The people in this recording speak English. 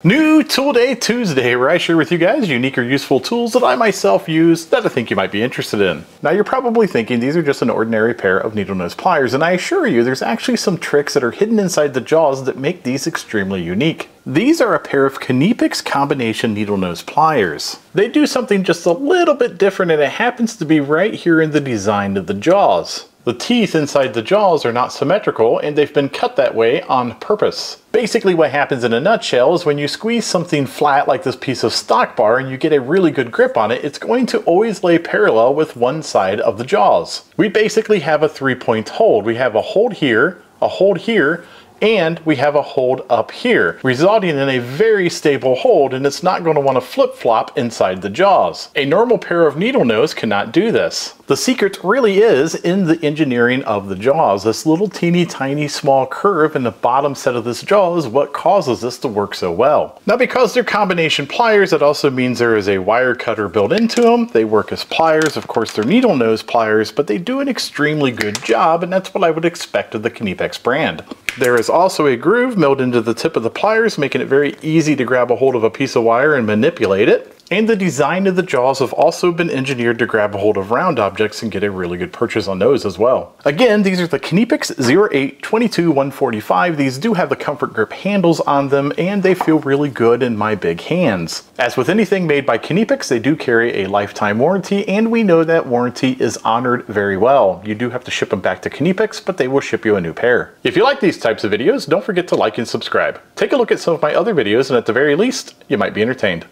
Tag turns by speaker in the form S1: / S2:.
S1: New Tool Day Tuesday, where I share with you guys unique or useful tools that I myself use that I think you might be interested in. Now you're probably thinking these are just an ordinary pair of needle nose pliers, and I assure you there's actually some tricks that are hidden inside the jaws that make these extremely unique. These are a pair of Knipex combination needle nose pliers. They do something just a little bit different, and it happens to be right here in the design of the jaws. The teeth inside the jaws are not symmetrical, and they've been cut that way on purpose. Basically what happens in a nutshell is when you squeeze something flat like this piece of stock bar and you get a really good grip on it, it's going to always lay parallel with one side of the jaws. We basically have a 3-point hold. We have a hold here, and we have a hold up here, resulting in a very stable hold, and it's not going to want to flip-flop inside the jaws. A normal pair of needle nose cannot do this. The secret really is in the engineering of the jaws. This little teeny tiny small curve in the bottom set of this jaw is what causes this to work so well. Now because they're combination pliers, it also means there is a wire cutter built into them. They work as pliers. Of course, they're needle nose pliers, but they do an extremely good job, and that's what I would expect of the Knipex brand. There is also a groove milled into the tip of the pliers, making it very easy to grab a hold of a piece of wire and manipulate it. And the design of the jaws have also been engineered to grab a hold of round objects and get a really good purchase on those as well. Again, these are the Knipex 08-22-145. These do have the comfort grip handles on them, and they feel really good in my big hands. As with anything made by Knipex, they do carry a lifetime warranty, and we know that warranty is honored very well. You do have to ship them back to Knipex, but they will ship you a new pair. If you like these types of videos, don't forget to like and subscribe. Take a look at some of my other videos, and at the very least, you might be entertained.